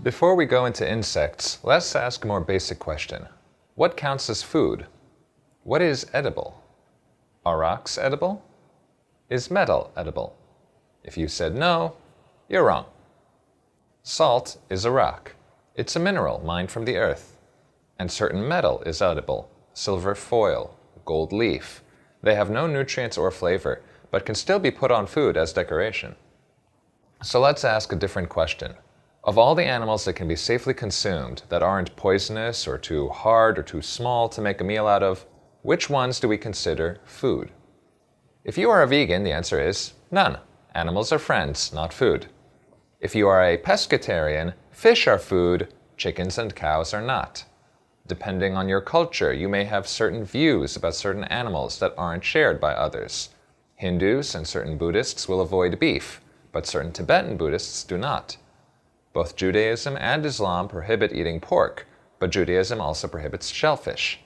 Before we go into insects, let's ask a more basic question. What counts as food? What is edible? Are rocks edible? Is metal edible? If you said no, you're wrong. Salt is a rock. It's a mineral mined from the earth. And certain metal is edible. Silver foil, gold leaf. They have no nutrients or flavor, but can still be put on food as decoration. So let's ask a different question. Of all the animals that can be safely consumed, that aren't poisonous or too hard or too small to make a meal out of, which ones do we consider food? If you are a vegan, the answer is none. Animals are friends, not food. If you are a pescatarian, fish are food, chickens and cows are not. Depending on your culture, you may have certain views about certain animals that aren't shared by others. Hindus and certain Buddhists will avoid beef, but certain Tibetan Buddhists do not. Both Judaism and Islam prohibit eating pork, but Judaism also prohibits shellfish.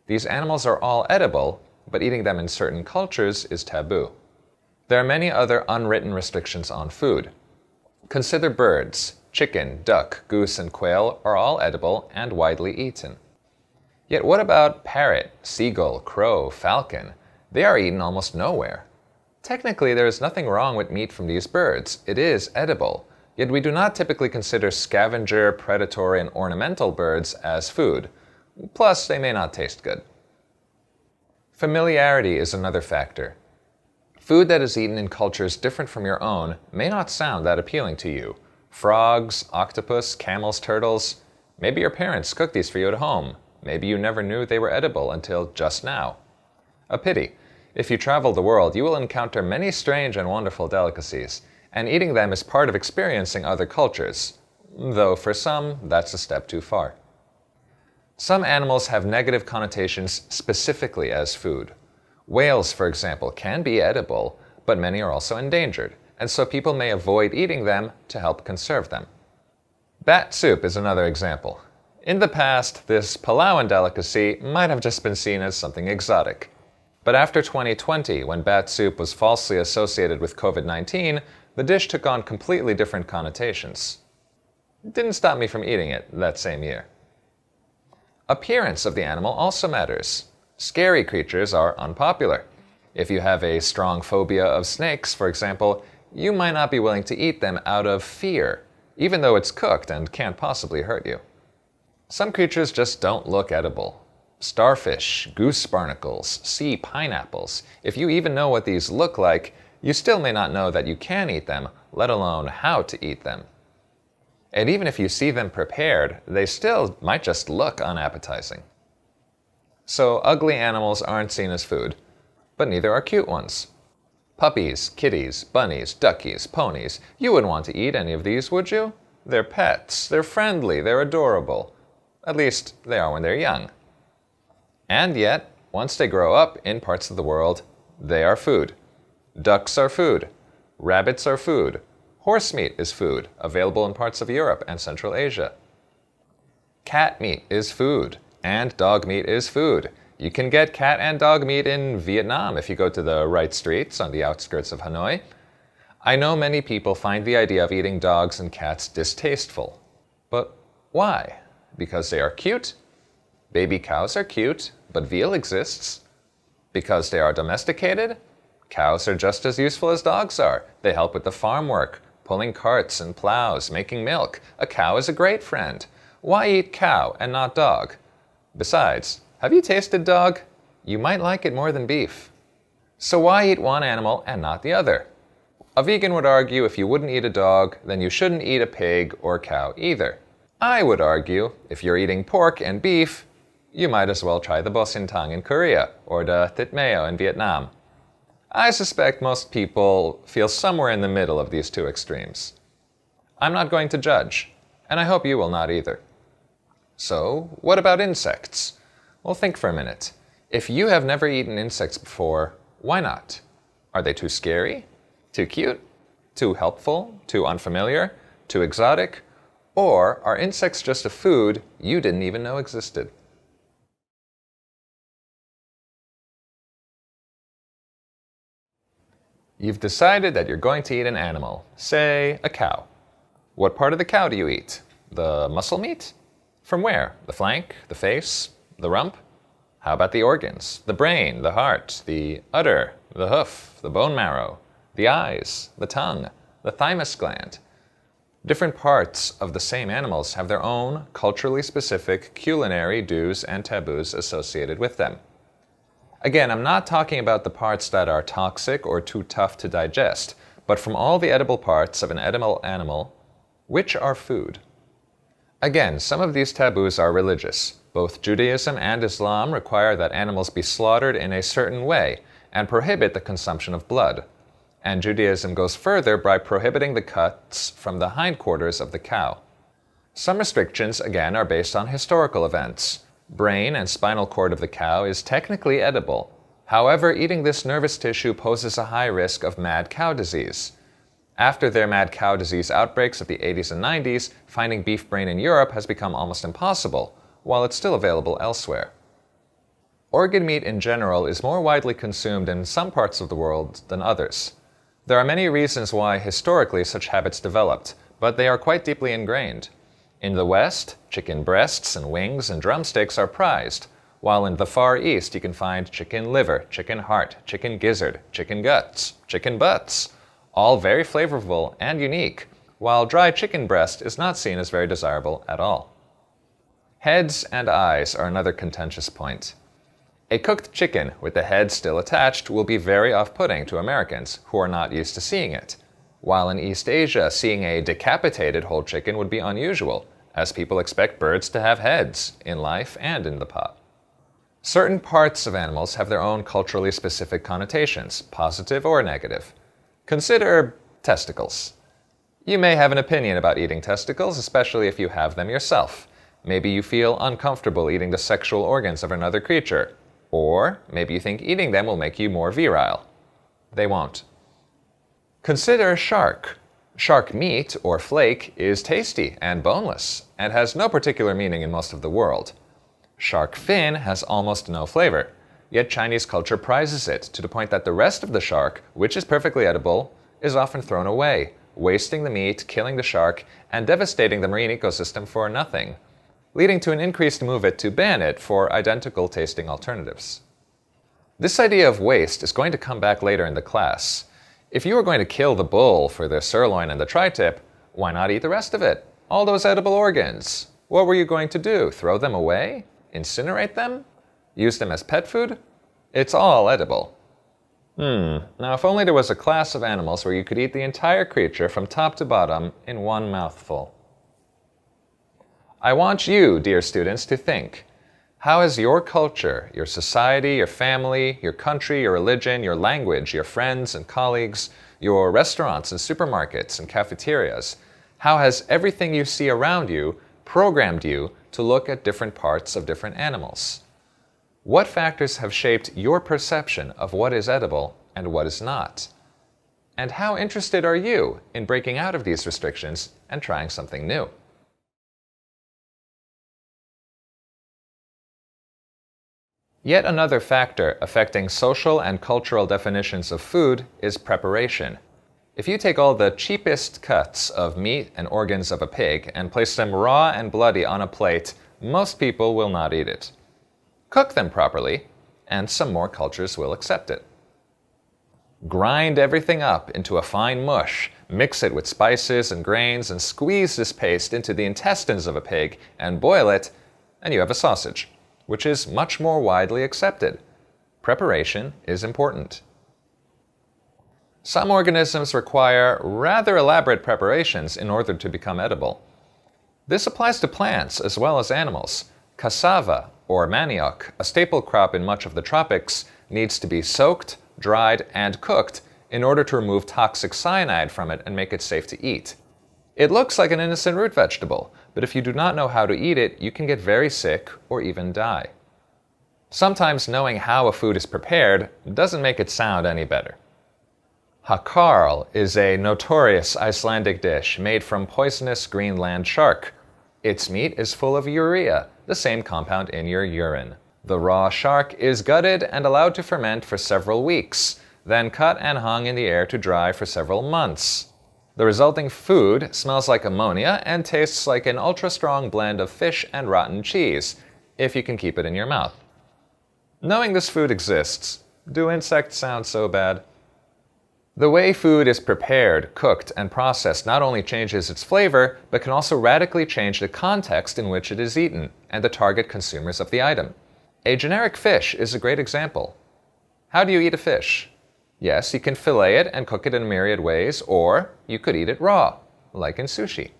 These animals are all edible, but eating them in certain cultures is taboo. There are many other unwritten restrictions on food. Consider birds. Chicken, duck, goose, and quail are all edible and widely eaten. Yet what about parrot, seagull, crow, falcon? They are eaten almost nowhere. Technically, there is nothing wrong with meat from these birds. It is edible. Yet we do not typically consider scavenger, predatory, and ornamental birds as food. Plus, they may not taste good. Familiarity is another factor. Food that is eaten in cultures different from your own may not sound that appealing to you. Frogs, octopus, camels, turtles. Maybe your parents cooked these for you at home. Maybe you never knew they were edible until just now. A pity. If you travel the world, you will encounter many strange and wonderful delicacies, and eating them is part of experiencing other cultures, though for some, that's a step too far. Some animals have negative connotations specifically as food. Whales, for example, can be edible, but many are also endangered, and so people may avoid eating them to help conserve them. Bat soup is another example. In the past, this Palauan delicacy might have just been seen as something exotic. But after 2020, when bat soup was falsely associated with COVID-19, the dish took on completely different connotations. It didn't stop me from eating it that same year. Appearance of the animal also matters. Scary creatures are unpopular. If you have a strong phobia of snakes, for example, you might not be willing to eat them out of fear, even though it's cooked and can't possibly hurt you. Some creatures just don't look edible. Starfish, goose barnacles, sea pineapples. If you even know what these look like, you still may not know that you can eat them, let alone how to eat them. And even if you see them prepared, they still might just look unappetizing. So ugly animals aren't seen as food, but neither are cute ones. Puppies, kitties, bunnies, duckies, ponies. You wouldn't want to eat any of these, would you? They're pets, they're friendly, they're adorable. At least, they are when they're young. And yet, once they grow up in parts of the world, they are food. Ducks are food. Rabbits are food. Horse meat is food, available in parts of Europe and Central Asia. Cat meat is food, and dog meat is food. You can get cat and dog meat in Vietnam if you go to the right streets on the outskirts of Hanoi. I know many people find the idea of eating dogs and cats distasteful. But why? Because they are cute? Baby cows are cute, but veal exists. Because they are domesticated? Cows are just as useful as dogs are. They help with the farm work, pulling carts and plows, making milk. A cow is a great friend. Why eat cow and not dog? Besides, have you tasted dog? You might like it more than beef. So why eat one animal and not the other? A vegan would argue if you wouldn't eat a dog, then you shouldn't eat a pig or cow either. I would argue if you're eating pork and beef, you might as well try the bo sin tang in Korea or the thit meo in Vietnam. I suspect most people feel somewhere in the middle of these two extremes. I'm not going to judge, and I hope you will not either. So, what about insects? Well, think for a minute. If you have never eaten insects before, why not? Are they too scary? Too cute? Too helpful? Too unfamiliar? Too exotic? Or are insects just a food you didn't even know existed? You've decided that you're going to eat an animal, say a cow. What part of the cow do you eat? The muscle meat? From where? The flank? The face? The rump? How about the organs? The brain, the heart, the udder, the hoof, the bone marrow, the eyes, the tongue, the thymus gland. Different parts of the same animals have their own culturally specific culinary do's and taboos associated with them. Again, I'm not talking about the parts that are toxic or too tough to digest, but from all the edible parts of an edible animal, which are food? Again, some of these taboos are religious. Both Judaism and Islam require that animals be slaughtered in a certain way and prohibit the consumption of blood. And Judaism goes further by prohibiting the cuts from the hindquarters of the cow. Some restrictions, again, are based on historical events. Brain and spinal cord of the cow is technically edible. However, eating this nervous tissue poses a high risk of mad cow disease. After their mad cow disease outbreaks of the 80s and 90s, finding beef brain in Europe has become almost impossible, while it's still available elsewhere. Organ meat in general is more widely consumed in some parts of the world than others. There are many reasons why historically such habits developed, but they are quite deeply ingrained. In the West, chicken breasts and wings and drumsticks are prized, while in the Far East you can find chicken liver, chicken heart, chicken gizzard, chicken guts, chicken butts, all very flavorful and unique, while dry chicken breast is not seen as very desirable at all. Heads and eyes are another contentious point. A cooked chicken with the head still attached will be very off-putting to Americans who are not used to seeing it, while in East Asia, seeing a decapitated whole chicken would be unusual, as people expect birds to have heads in life and in the pot. Certain parts of animals have their own culturally specific connotations, positive or negative. Consider testicles. You may have an opinion about eating testicles, especially if you have them yourself. Maybe you feel uncomfortable eating the sexual organs of another creature. Or maybe you think eating them will make you more virile. They won't. Consider shark. Shark meat, or flake, is tasty and boneless, and has no particular meaning in most of the world. Shark fin has almost no flavor, yet Chinese culture prizes it to the point that the rest of the shark, which is perfectly edible, is often thrown away, wasting the meat, killing the shark, and devastating the marine ecosystem for nothing, leading to an increased movement to ban it for identical tasting alternatives. This idea of waste is going to come back later in the class. If you were going to kill the bull for the sirloin and the tri-tip, why not eat the rest of it? All those edible organs. What were you going to do? Throw them away? Incinerate them? Use them as pet food? It's all edible. Now if only there was a class of animals where you could eat the entire creature from top to bottom in one mouthful. I want you, dear students, to think, how has your culture, your society, your family, your country, your religion, your language, your friends and colleagues, your restaurants and supermarkets and cafeterias, how has everything you see around you programmed you to look at different parts of different animals? What factors have shaped your perception of what is edible and what is not? And how interested are you in breaking out of these restrictions and trying something new? Yet another factor affecting social and cultural definitions of food is preparation. If you take all the cheapest cuts of meat and organs of a pig and place them raw and bloody on a plate, most people will not eat it. Cook them properly, and some more cultures will accept it. Grind everything up into a fine mush, mix it with spices and grains, and squeeze this paste into the intestines of a pig and boil it, and you have a sausage, which is much more widely accepted. Preparation is important. Some organisms require rather elaborate preparations in order to become edible. This applies to plants as well as animals. Cassava, or manioc, a staple crop in much of the tropics, needs to be soaked, dried, and cooked in order to remove toxic cyanide from it and make it safe to eat. It looks like an innocent root vegetable, but if you do not know how to eat it, you can get very sick or even die. Sometimes knowing how a food is prepared doesn't make it sound any better. Hakarl is a notorious Icelandic dish made from poisonous Greenland shark. Its meat is full of urea, the same compound in your urine. The raw shark is gutted and allowed to ferment for several weeks, then cut and hung in the air to dry for several months. The resulting food smells like ammonia and tastes like an ultra-strong blend of fish and rotten cheese, if you can keep it in your mouth. Knowing this food exists, do insects sound so bad? The way food is prepared, cooked, and processed not only changes its flavor, but can also radically change the context in which it is eaten and the target consumers of the item. A generic fish is a great example. How do you eat a fish? Yes, you can fillet it and cook it in myriad ways, or you could eat it raw, like in sushi.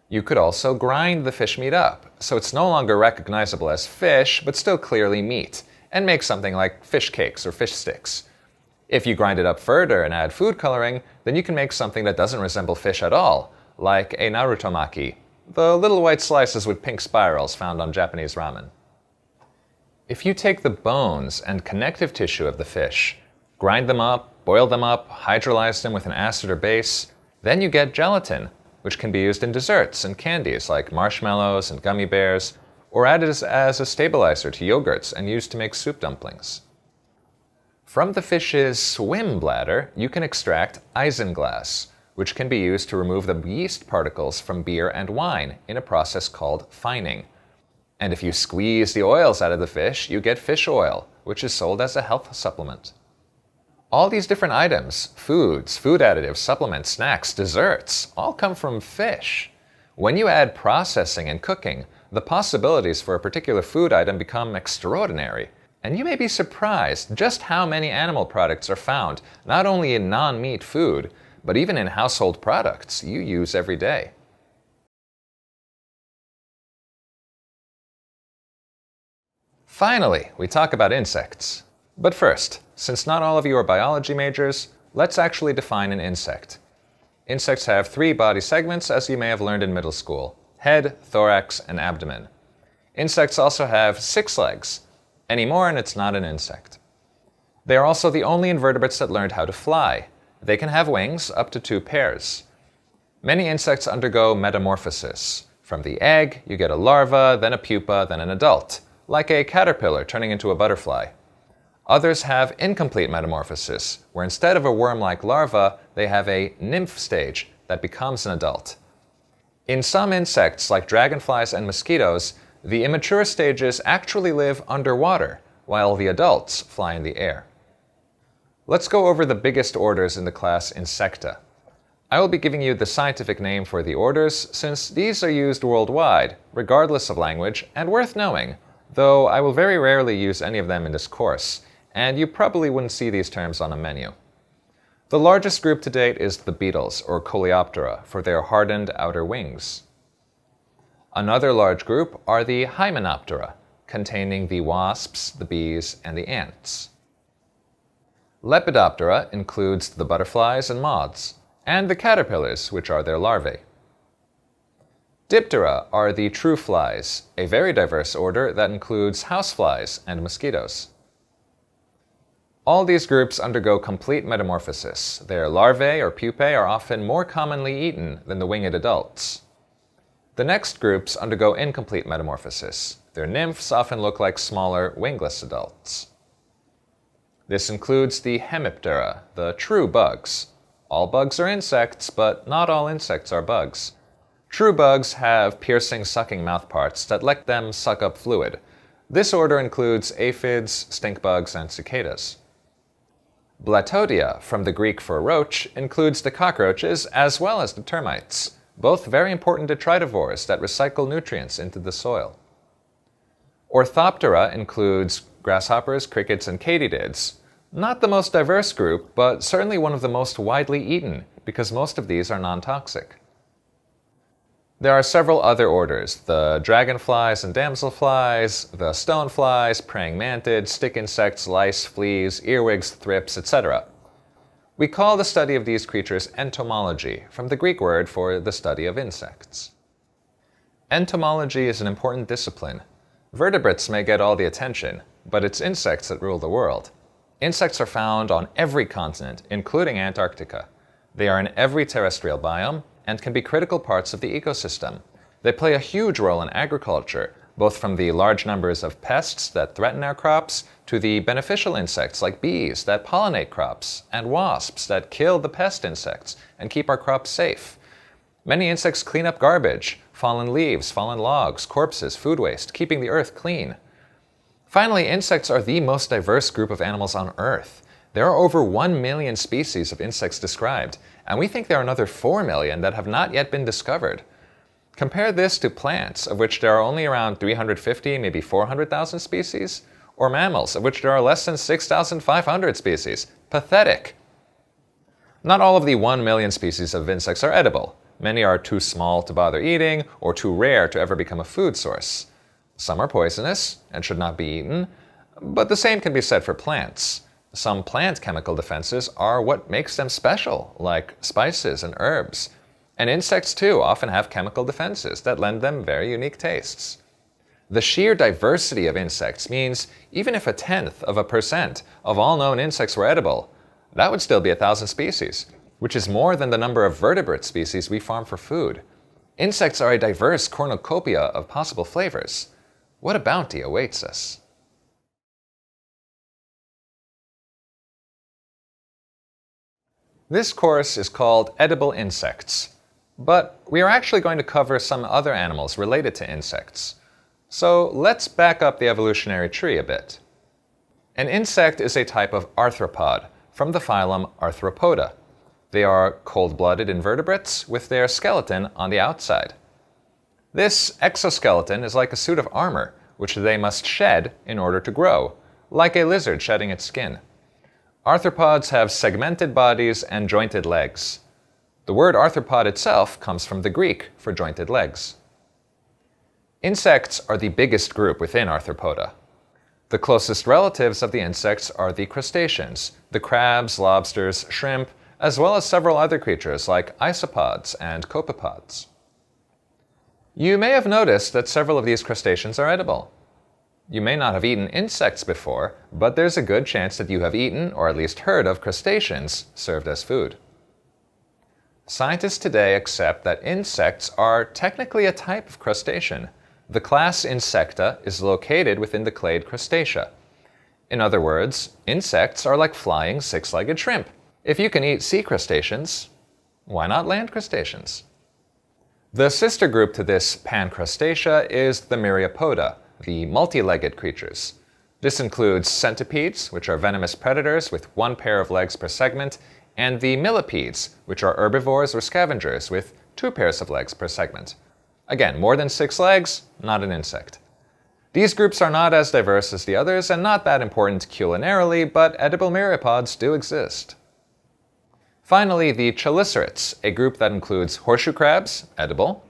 You could also grind the fish meat up, so it's no longer recognizable as fish, but still clearly meat, and make something like fish cakes or fish sticks. If you grind it up further and add food coloring, then you can make something that doesn't resemble fish at all, like a narutomaki, the little white slices with pink spirals found on Japanese ramen. If you take the bones and connective tissue of the fish, grind them up, boil them up, hydrolyze them with an acid or base, then you get gelatin, which can be used in desserts and candies like marshmallows and gummy bears, or added as a stabilizer to yogurts and used to make soup dumplings. From the fish's swim bladder, you can extract isinglass, which can be used to remove the yeast particles from beer and wine in a process called fining. And if you squeeze the oils out of the fish, you get fish oil, which is sold as a health supplement. All these different items, foods, food additives, supplements, snacks, desserts, all come from fish. When you add processing and cooking, the possibilities for a particular food item become extraordinary. And you may be surprised just how many animal products are found, not only in non-meat food, but even in household products you use every day. Finally, we talk about insects. But first, since not all of you are biology majors, let's actually define an insect. Insects have 3 body segments, as you may have learned in middle school: head, thorax, and abdomen. Insects also have 6 legs. Any more and it's not an insect. They are also the only invertebrates that learned how to fly. They can have wings, up to 2 pairs. Many insects undergo metamorphosis. From the egg, you get a larva, then a pupa, then an adult, like a caterpillar turning into a butterfly. Others have incomplete metamorphosis, where instead of a worm-like larva, they have a nymph stage that becomes an adult. In some insects, like dragonflies and mosquitoes, the immature stages actually live underwater, while the adults fly in the air. Let's go over the biggest orders in the class Insecta. I will be giving you the scientific name for the orders, since these are used worldwide, regardless of language, and worth knowing, though I will very rarely use any of them in this course, and you probably wouldn't see these terms on a menu. The largest group to date is the beetles, or Coleoptera, for their hardened outer wings. Another large group are the Hymenoptera, containing the wasps, the bees, and the ants. Lepidoptera includes the butterflies and moths, and the caterpillars, which are their larvae. Diptera are the true flies, a very diverse order that includes houseflies and mosquitoes. All these groups undergo complete metamorphosis. Their larvae or pupae are often more commonly eaten than the winged adults. The next groups undergo incomplete metamorphosis. Their nymphs often look like smaller, wingless adults. This includes the Hemiptera, the true bugs. All bugs are insects, but not all insects are bugs. True bugs have piercing, sucking mouthparts that let them suck up fluid. This order includes aphids, stink bugs, and cicadas. Blatodia, from the Greek for roach, includes the cockroaches as well as the termites, both very important detritivores that recycle nutrients into the soil. Orthoptera includes grasshoppers, crickets, and katydids. Not the most diverse group, but certainly one of the most widely eaten, because most of these are non-toxic. There are several other orders: the dragonflies and damselflies, the stoneflies, praying mantids, stick insects, lice, fleas, earwigs, thrips, etc. We call the study of these creatures entomology, from the Greek word for the study of insects. Entomology is an important discipline. Vertebrates may get all the attention, but it's insects that rule the world. Insects are found on every continent, including Antarctica. They are in every terrestrial biome and can be critical parts of the ecosystem. They play a huge role in agriculture, both from the large numbers of pests that threaten our crops to the beneficial insects like bees that pollinate crops and wasps that kill the pest insects and keep our crops safe. Many insects clean up garbage, fallen leaves, fallen logs, corpses, food waste, keeping the earth clean. Finally, insects are the most diverse group of animals on Earth. There are over 1 million species of insects described, and we think there are another 4 million that have not yet been discovered. Compare this to plants, of which there are only around 350, maybe 400,000 species, or mammals, of which there are less than 6,500 species. Pathetic! Not all of the 1 million species of insects are edible. Many are too small to bother eating, or too rare to ever become a food source. Some are poisonous and should not be eaten, but the same can be said for plants. Some plant chemical defenses are what makes them special, like spices and herbs. And insects, too, often have chemical defenses that lend them very unique tastes. The sheer diversity of insects means even if 0.1% of all known insects were edible, that would still be 1,000 species, which is more than the number of vertebrate species we farm for food. Insects are a diverse cornucopia of possible flavors. What a bounty awaits us. This course is called Edible Insects, but we are actually going to cover some other animals related to insects. So let's back up the evolutionary tree a bit. An insect is a type of arthropod from the phylum Arthropoda. They are cold-blooded invertebrates with their skeleton on the outside. This exoskeleton is like a suit of armor, which they must shed in order to grow, like a lizard shedding its skin. Arthropods have segmented bodies and jointed legs. The word arthropod itself comes from the Greek for jointed legs. Insects are the biggest group within Arthropoda. The closest relatives of the insects are the crustaceans, the crabs, lobsters, shrimp, as well as several other creatures like isopods and copepods. You may have noticed that several of these crustaceans are edible. You may not have eaten insects before, but there's a good chance that you have eaten or at least heard of crustaceans served as food. Scientists today accept that insects are technically a type of crustacean. The class Insecta is located within the clade Crustacea. In other words, insects are like flying six-legged shrimp. If you can eat sea crustaceans, why not land crustaceans? The sister group to this Pancrustacea is the Myriapoda, the multi-legged creatures. This includes centipedes, which are venomous predators with one pair of legs per segment, and the millipedes, which are herbivores or scavengers with 2 pairs of legs per segment. Again, more than 6 legs, not an insect. These groups are not as diverse as the others and not that important culinarily, but edible myriapods do exist. Finally, the chelicerates, a group that includes horseshoe crabs, edible,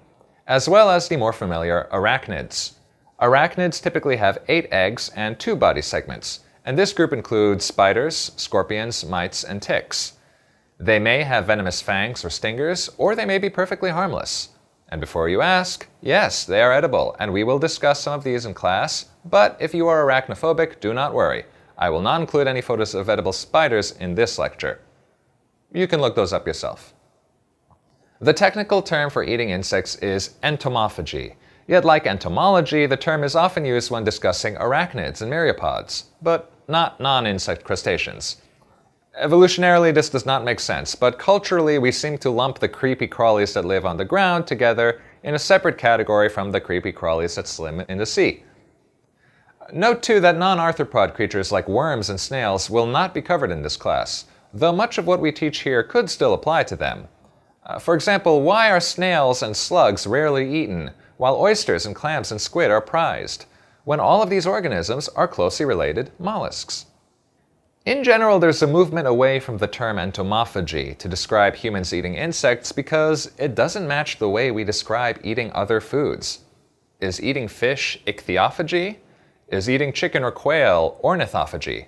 as well as the more familiar arachnids. Arachnids typically have 8 eggs and 2 body segments, and this group includes spiders, scorpions, mites, and ticks. They may have venomous fangs or stingers, or they may be perfectly harmless. And before you ask, yes, they are edible, and we will discuss some of these in class, but if you are arachnophobic, do not worry. I will not include any photos of edible spiders in this lecture. You can look those up yourself. The technical term for eating insects is entomophagy, yet like entomology, the term is often used when discussing arachnids and myriapods, but not non-insect crustaceans. Evolutionarily, this does not make sense, but culturally, we seem to lump the creepy crawlies that live on the ground together in a separate category from the creepy crawlies that swim in the sea. Note too that non-arthropod creatures like worms and snails will not be covered in this class, though much of what we teach here could still apply to them. For example, why are snails and slugs rarely eaten, while oysters and clams and squid are prized, when all of these organisms are closely related mollusks? In general, there's a movement away from the term entomophagy to describe humans eating insects because it doesn't match the way we describe eating other foods. Is eating fish ichthyophagy? Is eating chicken or quail ornithophagy,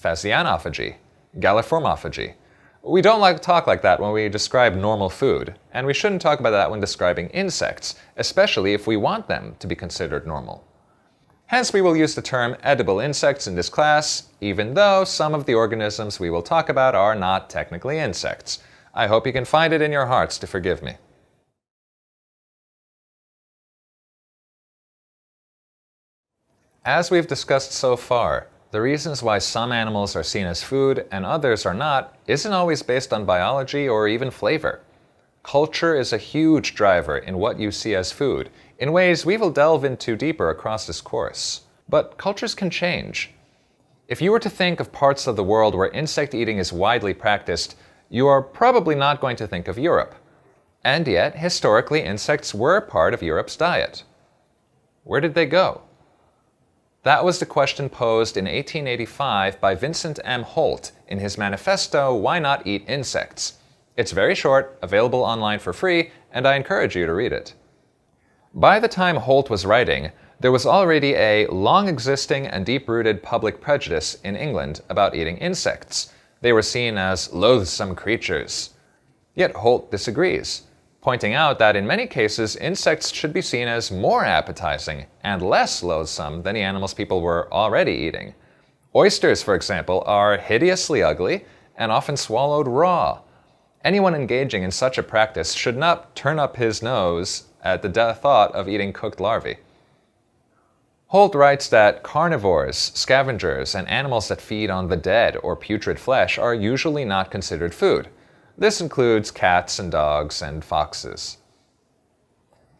phasianophagy, galliformophagy? We don't like to talk like that when we describe normal food, and we shouldn't talk about that when describing insects, especially if we want them to be considered normal. Hence, we will use the term edible insects in this class, even though some of the organisms we will talk about are not technically insects. I hope you can find it in your hearts to forgive me. As we've discussed so far, the reasons why some animals are seen as food and others are not isn't always based on biology or even flavor. Culture is a huge driver in what you see as food, in ways we will delve into deeper across this course. But cultures can change. If you were to think of parts of the world where insect eating is widely practiced, you are probably not going to think of Europe. And yet, historically, insects were part of Europe's diet. Where did they go? That was the question posed in 1885 by Vincent M. Holt in his manifesto, Why Not Eat Insects? It's very short, available online for free, and I encourage you to read it. By the time Holt was writing, there was already a long-existing and deep-rooted public prejudice in England about eating insects. They were seen as loathsome creatures. Yet Holt disagrees, pointing out that in many cases insects should be seen as more appetizing and less loathsome than the animals people were already eating. Oysters, for example, are hideously ugly and often swallowed raw. Anyone engaging in such a practice should not turn up his nose at the thought of eating cooked larvae. Holt writes that carnivores, scavengers, and animals that feed on the dead or putrid flesh are usually not considered food. This includes cats and dogs and foxes.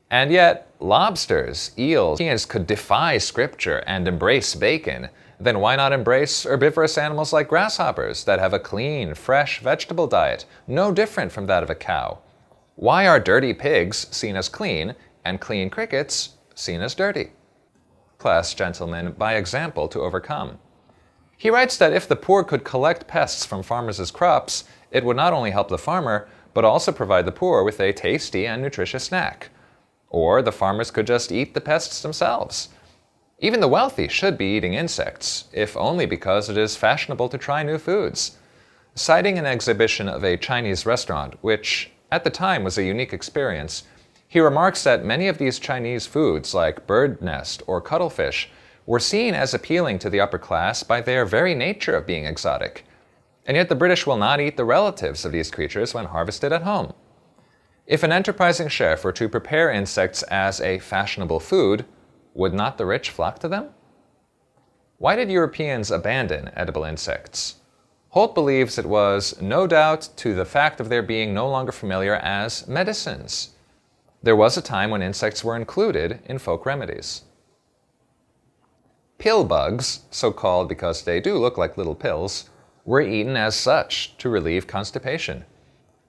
And yet, lobsters, eels, could defy scripture and embrace bacon. Then why not embrace herbivorous animals like grasshoppers that have a clean, fresh vegetable diet, no different from that of a cow? Why are dirty pigs seen as clean and clean crickets seen as dirty? Class gentlemen by example to overcome. He writes that if the poor could collect pests from farmers' crops, it would not only help the farmer, but also provide the poor with a tasty and nutritious snack. Or the farmers could just eat the pests themselves. Even the wealthy should be eating insects, if only because it is fashionable to try new foods. Citing an exhibition of a Chinese restaurant, which at the time was a unique experience, he remarks that many of these Chinese foods, like bird nest or cuttlefish, were seen as appealing to the upper class by their very nature of being exotic. And yet the British will not eat the relatives of these creatures when harvested at home. If an enterprising chef were to prepare insects as a fashionable food, would not the rich flock to them? Why did Europeans abandon edible insects? Holt believes it was, no doubt, to the fact of their being no longer familiar as medicines. There was a time when insects were included in folk remedies. Pill bugs, so called because they do look like little pills, were eaten as such to relieve constipation.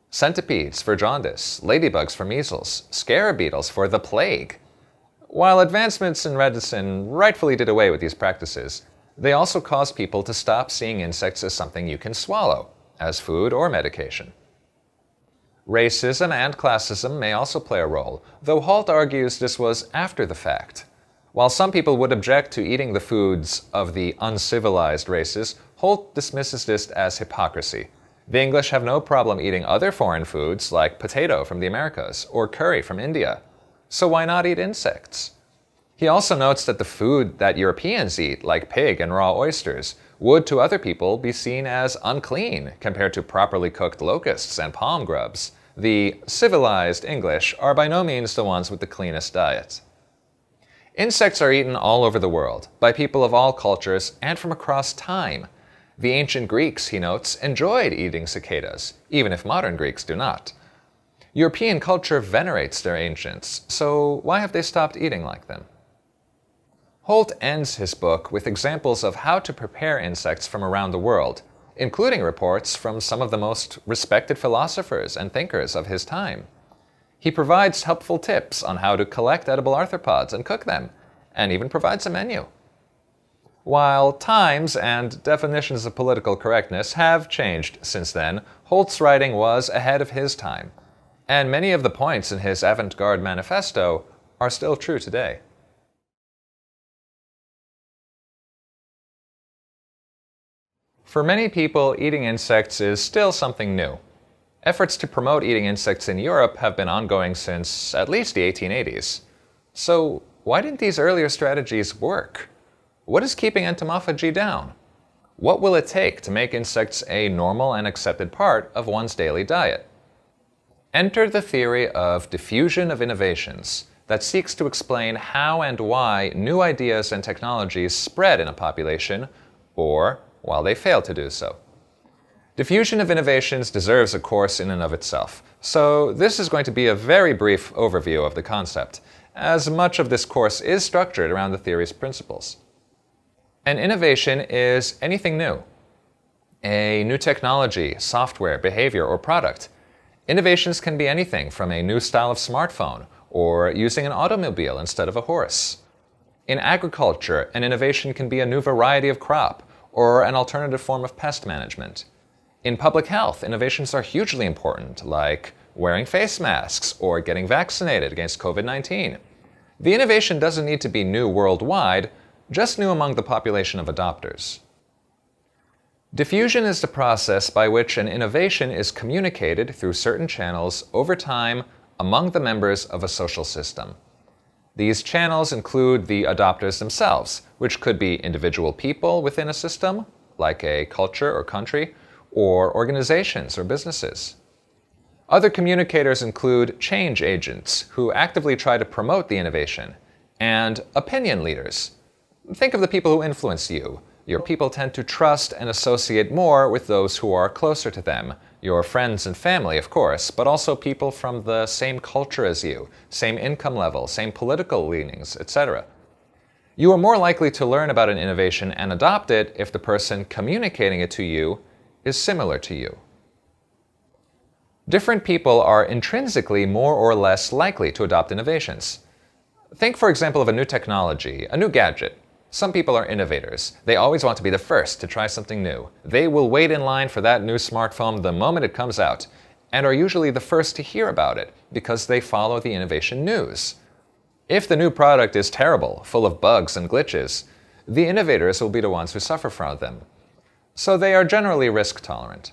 Centipedes for jaundice, ladybugs for measles, scarab beetles for the plague. While advancements in medicine rightfully did away with these practices, they also caused people to stop seeing insects as something you can swallow, as food or medication. Racism and classism may also play a role, though Holt argues this was after the fact. While some people would object to eating the foods of the uncivilized races, Holt dismisses this as hypocrisy. The English have no problem eating other foreign foods like potato from the Americas or curry from India. So why not eat insects? He also notes that the food that Europeans eat, like pig and raw oysters, would to other people be seen as unclean compared to properly cooked locusts and palm grubs. The civilized English are by no means the ones with the cleanest diet. Insects are eaten all over the world, by people of all cultures and from across time. The ancient Greeks, he notes, enjoyed eating cicadas, even if modern Greeks do not. European culture venerates their ancients, so why have they stopped eating like them? Holt ends his book with examples of how to prepare insects from around the world, including reports from some of the most respected philosophers and thinkers of his time. He provides helpful tips on how to collect edible arthropods and cook them, and even provides a menu. While times and definitions of political correctness have changed since then, Holt's writing was ahead of his time, and many of the points in his avant-garde manifesto are still true today. For many people, eating insects is still something new. Efforts to promote eating insects in Europe have been ongoing since at least the 1880s. So why didn't these earlier strategies work? What is keeping entomophagy down? What will it take to make insects a normal and accepted part of one's daily diet? Enter the theory of diffusion of innovations, that seeks to explain how and why new ideas and technologies spread in a population, or while they fail to do so. Diffusion of innovations deserves a course in and of itself, so this is going to be a very brief overview of the concept, as much of this course is structured around the theory's principles. An innovation is anything new. A new technology, software, behavior, or product. Innovations can be anything from a new style of smartphone, or using an automobile instead of a horse. In agriculture, an innovation can be a new variety of crop, or an alternative form of pest management. In public health, innovations are hugely important, like wearing face masks or getting vaccinated against COVID-19. The innovation doesn't need to be new worldwide, just new among the population of adopters. Diffusion is the process by which an innovation is communicated through certain channels over time among the members of a social system. These channels include the adopters themselves, which could be individual people within a system, like a culture or country, or organizations or businesses. Other communicators include change agents, who actively try to promote the innovation, and opinion leaders. Think of the people who influence you. Your people tend to trust and associate more with those who are closer to them, your friends and family, of course, but also people from the same culture as you, same income level, same political leanings, etc. You are more likely to learn about an innovation and adopt it if the person communicating it to you is similar to you. Different people are intrinsically more or less likely to adopt innovations. Think, for example, of a new technology, a new gadget. Some people are innovators. They always want to be the first to try something new. They will wait in line for that new smartphone the moment it comes out, and are usually the first to hear about it because they follow the innovation news. If the new product is terrible, full of bugs and glitches, the innovators will be the ones who suffer from them. So they are generally risk tolerant.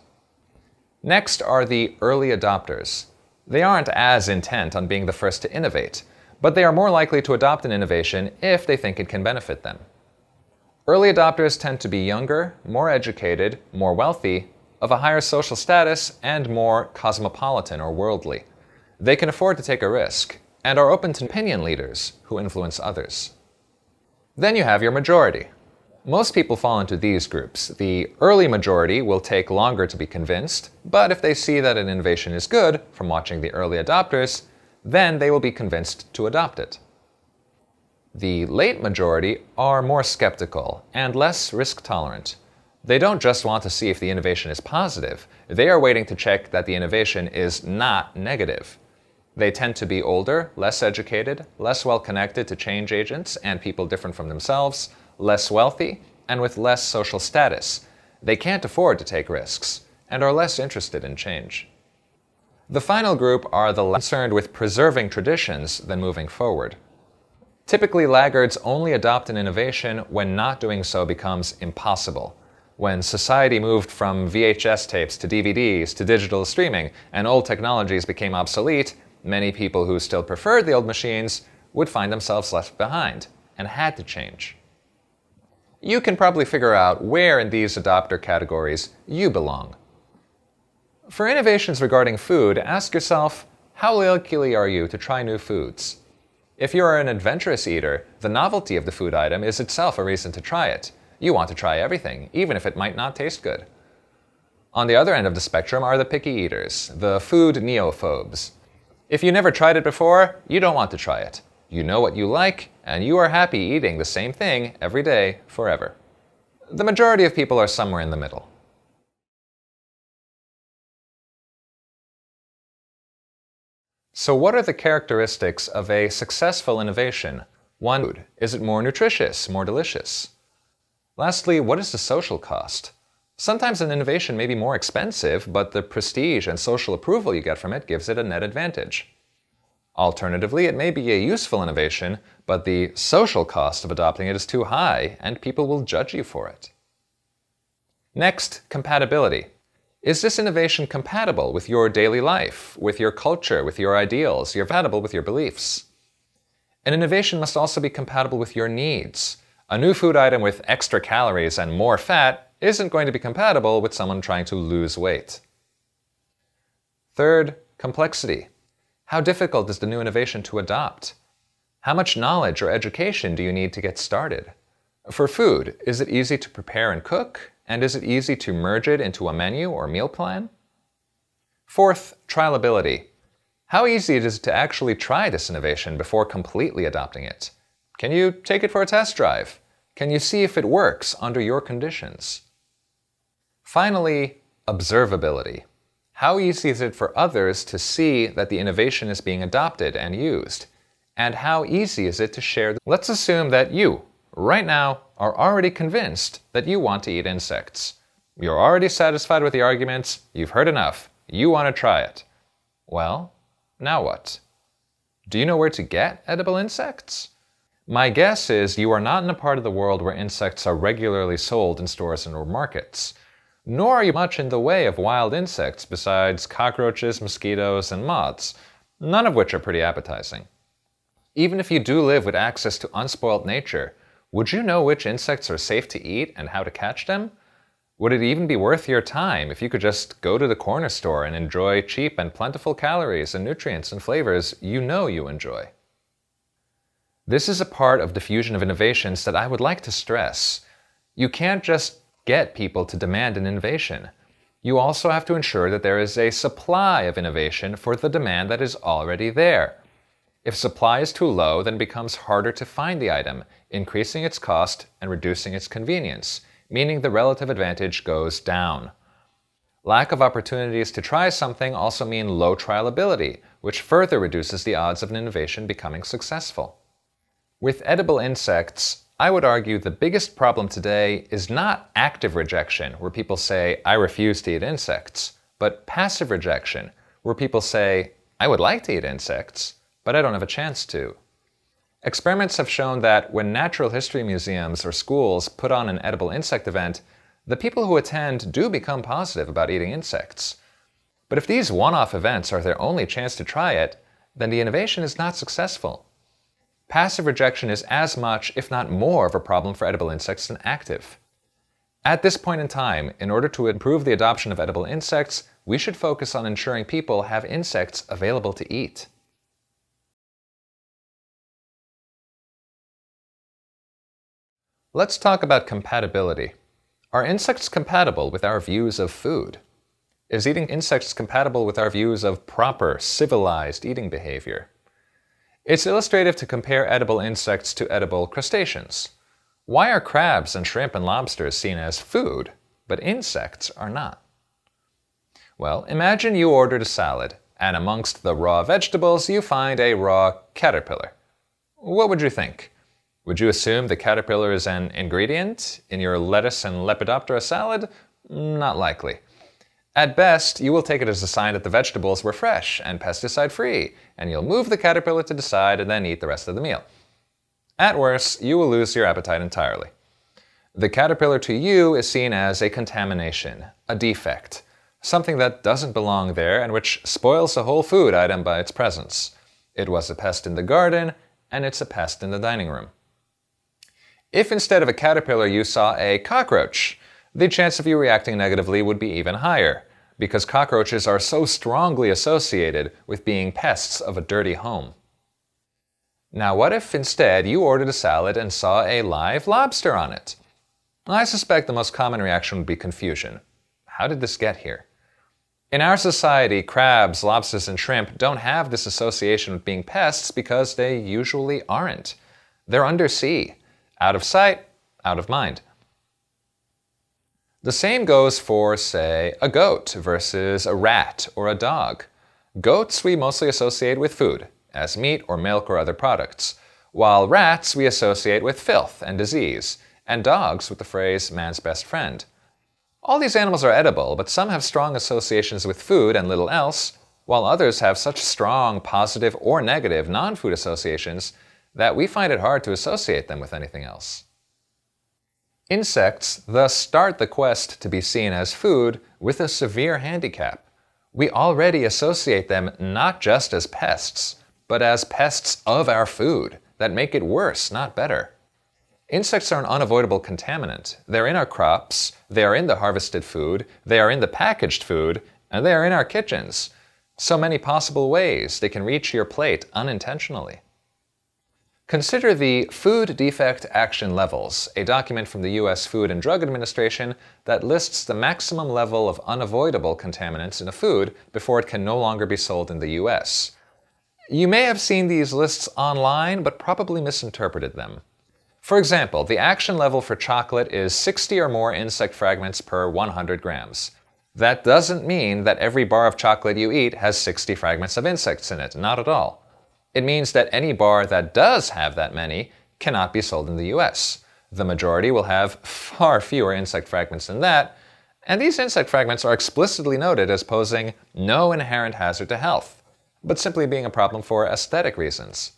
Next are the early adopters. They aren't as intent on being the first to innovate, but they are more likely to adopt an innovation if they think it can benefit them. Early adopters tend to be younger, more educated, more wealthy, of a higher social status, and more cosmopolitan or worldly. They can afford to take a risk, and are open to opinion leaders who influence others. Then you have your majority. Most people fall into these groups. The early majority will take longer to be convinced, but if they see that an innovation is good from watching the early adopters, then they will be convinced to adopt it. The late majority are more skeptical and less risk tolerant. They don't just want to see if the innovation is positive, they are waiting to check that the innovation is not negative. They tend to be older, less educated, less well connected to change agents and people different from themselves, less wealthy, and with less social status. They can't afford to take risks, and are less interested in change. The final group are the less concerned with preserving traditions than moving forward. Typically, laggards only adopt an innovation when not doing so becomes impossible. When society moved from VHS tapes to DVDs to digital streaming and old technologies became obsolete, many people who still preferred the old machines would find themselves left behind and had to change. You can probably figure out where in these adopter categories you belong. For innovations regarding food, ask yourself, how likely are you to try new foods? If you are an adventurous eater, the novelty of the food item is itself a reason to try it. You want to try everything, even if it might not taste good. On the other end of the spectrum are the picky eaters, the food neophobes. If you never tried it before, you don't want to try it. You know what you like, and you are happy eating the same thing every day, forever. The majority of people are somewhere in the middle. So what are the characteristics of a successful innovation? One, food. Is it more nutritious, more delicious? Lastly, what is the social cost? Sometimes an innovation may be more expensive, but the prestige and social approval you get from it gives it a net advantage. Alternatively, it may be a useful innovation, but the social cost of adopting it is too high, and people will judge you for it. Next, compatibility. Is this innovation compatible with your daily life, with your culture, with your ideals, compatible with your beliefs? An innovation must also be compatible with your needs. A new food item with extra calories and more fat isn't going to be compatible with someone trying to lose weight. Third, complexity. How difficult is the new innovation to adopt? How much knowledge or education do you need to get started? For food, is it easy to prepare and cook? And is it easy to merge it into a menu or meal plan? Fourth, trialability. How easy is it to actually try this innovation before completely adopting it? Can you take it for a test drive? Can you see if it works under your conditions? Finally, observability. How easy is it for others to see that the innovation is being adopted and used? And how easy is it to share? Let's assume that you, right now, are already convinced that you want to eat insects. You're already satisfied with the arguments, you've heard enough, you want to try it. Well, now what? Do you know where to get edible insects? My guess is you are not in a part of the world where insects are regularly sold in stores and markets. Nor are you much in the way of wild insects besides cockroaches, mosquitoes, and moths, none of which are pretty appetizing. Even if you do live with access to unspoiled nature, would you know which insects are safe to eat and how to catch them? Would it even be worth your time if you could just go to the corner store and enjoy cheap and plentiful calories and nutrients and flavors you know you enjoy? This is a part of the fusion of innovations that I would like to stress. You can't just get people to demand an innovation. You also have to ensure that there is a supply of innovation for the demand that is already there. If supply is too low, then it becomes harder to find the item, increasing its cost and reducing its convenience, meaning the relative advantage goes down. Lack of opportunities to try something also mean low trialability, which further reduces the odds of an innovation becoming successful. With edible insects, I would argue the biggest problem today is not active rejection, where people say, I refuse to eat insects, but passive rejection, where people say, I would like to eat insects, but I don't have a chance to. Experiments have shown that when natural history museums or schools put on an edible insect event, the people who attend do become positive about eating insects. But if these one-off events are their only chance to try it, then the innovation is not successful. Passive rejection is as much, if not more, of a problem for edible insects than active. At this point in time, in order to improve the adoption of edible insects, we should focus on ensuring people have insects available to eat. Let's talk about compatibility. Are insects compatible with our views of food? Is eating insects compatible with our views of proper, civilized eating behavior? It's illustrative to compare edible insects to edible crustaceans. Why are crabs and shrimp and lobsters seen as food, but insects are not? Well, imagine you ordered a salad, and amongst the raw vegetables you find a raw caterpillar. What would you think? Would you assume the caterpillar is an ingredient in your lettuce and Lepidoptera salad? Not likely. At best, you will take it as a sign that the vegetables were fresh and pesticide-free, and you'll move the caterpillar to the side and then eat the rest of the meal. At worst, you will lose your appetite entirely. The caterpillar to you is seen as a contamination, a defect, something that doesn't belong there and which spoils the whole food item by its presence. It was a pest in the garden, and it's a pest in the dining room. If instead of a caterpillar you saw a cockroach, the chance of you reacting negatively would be even higher, because cockroaches are so strongly associated with being pests of a dirty home. Now what if instead you ordered a salad and saw a live lobster on it? I suspect the most common reaction would be confusion. How did this get here? In our society, crabs, lobsters, and shrimp don't have this association with being pests because they usually aren't. They're undersea. Out of sight, out of mind. The same goes for, say, a goat versus a rat or a dog. Goats we mostly associate with food, as meat or milk or other products, while rats we associate with filth and disease, and dogs with the phrase man's best friend. All these animals are edible, but some have strong associations with food and little else, while others have such strong positive or negative non-food associations that we find it hard to associate them with anything else. Insects thus start the quest to be seen as food with a severe handicap. We already associate them not just as pests, but as pests of our food that make it worse, not better. Insects are an unavoidable contaminant. They're in our crops, they are in the harvested food, they are in the packaged food, and they are in our kitchens. So many possible ways they can reach your plate unintentionally. Consider the Food Defect Action Levels, a document from the U.S. Food and Drug Administration that lists the maximum level of unavoidable contaminants in a food before it can no longer be sold in the U.S. You may have seen these lists online, but probably misinterpreted them. For example, the action level for chocolate is 60 or more insect fragments per 100 grams. That doesn't mean that every bar of chocolate you eat has 60 fragments of insects in it, not at all. It means that any bar that does have that many cannot be sold in the US. The majority will have far fewer insect fragments than that, and these insect fragments are explicitly noted as posing no inherent hazard to health, but simply being a problem for aesthetic reasons.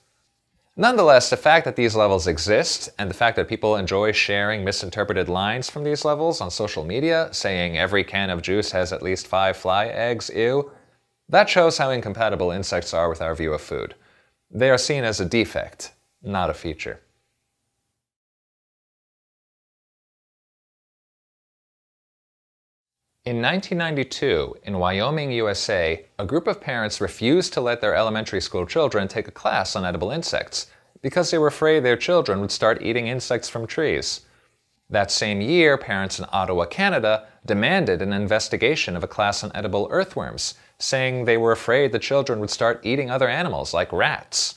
Nonetheless, the fact that these levels exist, and the fact that people enjoy sharing misinterpreted lines from these levels on social media, saying every can of juice has at least 5 fly eggs, ew, that shows how incompatible insects are with our view of food. They are seen as a defect, not a feature. In 1992, in Wyoming, USA, a group of parents refused to let their elementary school children take a class on edible insects because they were afraid their children would start eating insects from trees. That same year, parents in Ottawa, Canada, demanded an investigation of a class on edible earthworms, saying they were afraid the children would start eating other animals like rats.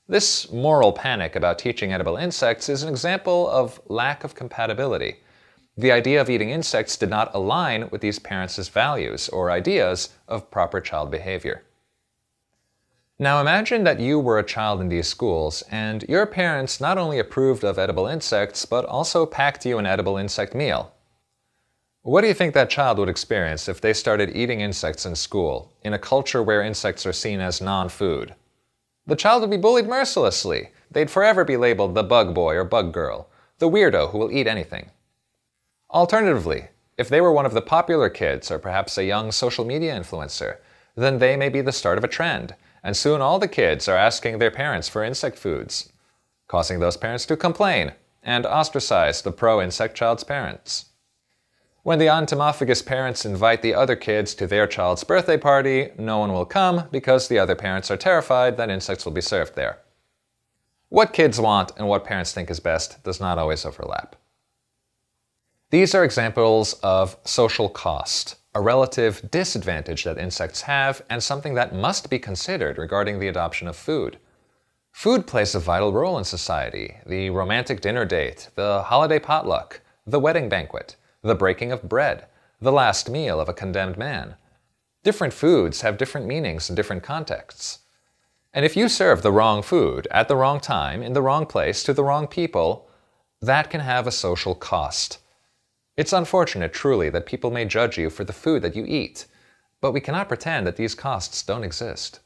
This moral panic about teaching edible insects is an example of lack of compatibility. The idea of eating insects did not align with these parents' values or ideas of proper child behavior. Now imagine that you were a child in these schools, and your parents not only approved of edible insects, but also packed you an edible insect meal. What do you think that child would experience if they started eating insects in school, in a culture where insects are seen as non-food? The child would be bullied mercilessly. They'd forever be labeled the bug boy or bug girl, the weirdo who will eat anything. Alternatively, if they were one of the popular kids or perhaps a young social media influencer, then they may be the start of a trend, and soon all the kids are asking their parents for insect foods, causing those parents to complain and ostracize the pro-insect child's parents. When the entomophagous parents invite the other kids to their child's birthday party, no one will come because the other parents are terrified that insects will be served there. What kids want and what parents think is best does not always overlap. These are examples of social cost, a relative disadvantage that insects have and something that must be considered regarding the adoption of food. Food plays a vital role in society: the romantic dinner date, the holiday potluck, the wedding banquet, the breaking of bread, the last meal of a condemned man. Different foods have different meanings in different contexts. And if you serve the wrong food at the wrong time, in the wrong place, to the wrong people, that can have a social cost. It's unfortunate, truly, that people may judge you for the food that you eat, but we cannot pretend that these costs don't exist.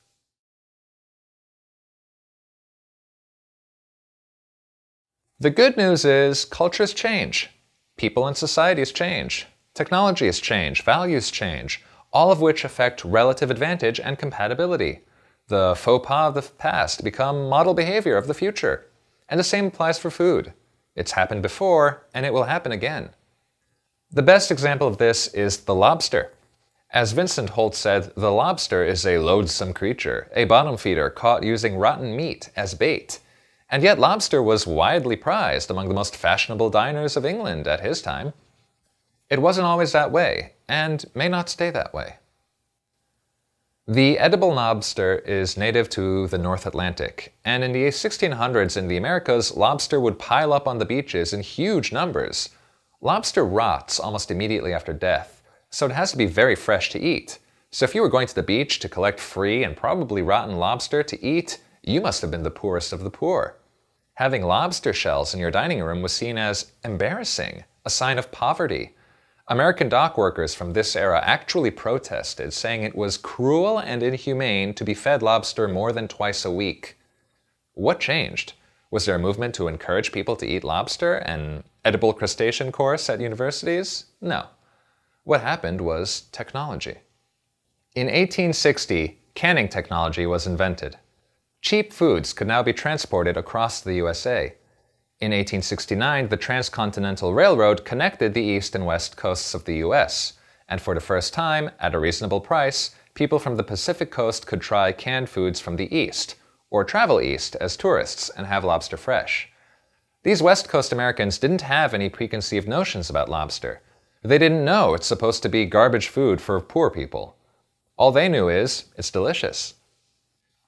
The good news is cultures change. People and societies change. Technologies change. Values change, all of which affect relative advantage and compatibility. The faux pas of the past become model behavior of the future. And the same applies for food. It's happened before, and it will happen again. The best example of this is the lobster. As Vincent Holt said, the lobster is a loathsome creature, a bottom feeder caught using rotten meat as bait. And yet lobster was widely prized among the most fashionable diners of England at his time. It wasn't always that way, and may not stay that way. The edible lobster is native to the North Atlantic, and in the 1600s in the Americas, lobster would pile up on the beaches in huge numbers. Lobster rots almost immediately after death, so it has to be very fresh to eat. So if you were going to the beach to collect free and probably rotten lobster to eat, you must have been the poorest of the poor. Having lobster shells in your dining room was seen as embarrassing, a sign of poverty. American dock workers from this era actually protested, saying it was cruel and inhumane to be fed lobster more than twice a week. What changed? Was there a movement to encourage people to eat lobster, an edible crustacean course at universities? No. What happened was technology. In 1860, canning technology was invented. Cheap foods could now be transported across the USA. In 1869, the Transcontinental Railroad connected the east and west coasts of the US, and for the first time, at a reasonable price, people from the Pacific coast could try canned foods from the east, or travel east as tourists and have lobster fresh. These West Coast Americans didn't have any preconceived notions about lobster. They didn't know it's supposed to be garbage food for poor people. All they knew is it's delicious.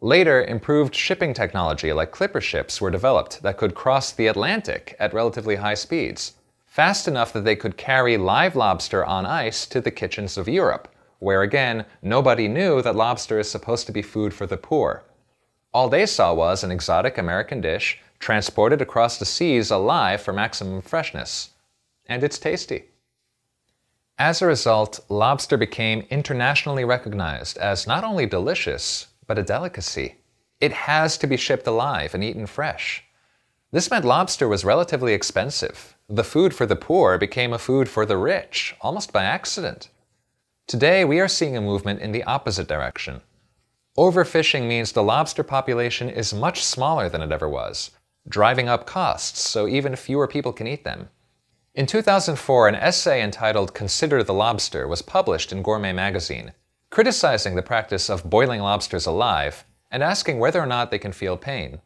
Later, improved shipping technology like clipper ships were developed that could cross the Atlantic at relatively high speeds, fast enough that they could carry live lobster on ice to the kitchens of Europe, where again, nobody knew that lobster is supposed to be food for the poor. All they saw was an exotic American dish transported across the seas alive for maximum freshness. And it's tasty. As a result, lobster became internationally recognized as not only delicious, but a delicacy. It has to be shipped alive and eaten fresh. This meant lobster was relatively expensive. The food for the poor became a food for the rich, almost by accident. Today, we are seeing a movement in the opposite direction. Overfishing means the lobster population is much smaller than it ever was, driving up costs so even fewer people can eat them. In 2004, an essay entitled "Consider the Lobster" was published in Gourmet magazine, criticizing the practice of boiling lobsters alive and asking whether or not they can feel pain.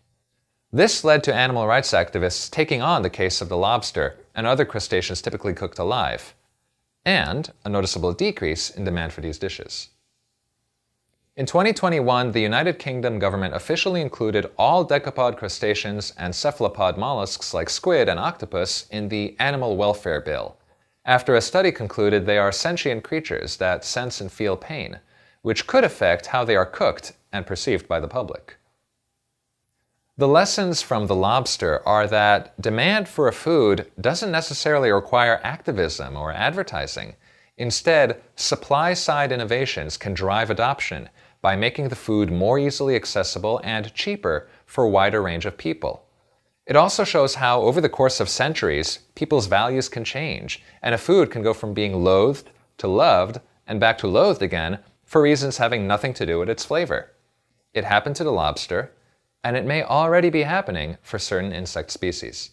This led to animal rights activists taking on the case of the lobster and other crustaceans typically cooked alive, and a noticeable decrease in demand for these dishes. In 2021, the United Kingdom government officially included all decapod crustaceans and cephalopod mollusks like squid and octopus in the Animal Welfare Bill, after a study concluded they are sentient creatures that sense and feel pain, which could affect how they are cooked and perceived by the public. The lessons from the lobster are that demand for a food doesn't necessarily require activism or advertising. Instead, supply-side innovations can drive adoption by making the food more easily accessible and cheaper for a wider range of people. It also shows how, over the course of centuries, people's values can change, and a food can go from being loathed to loved and back to loathed again for reasons having nothing to do with its flavor. It happened to the lobster, and it may already be happening for certain insect species.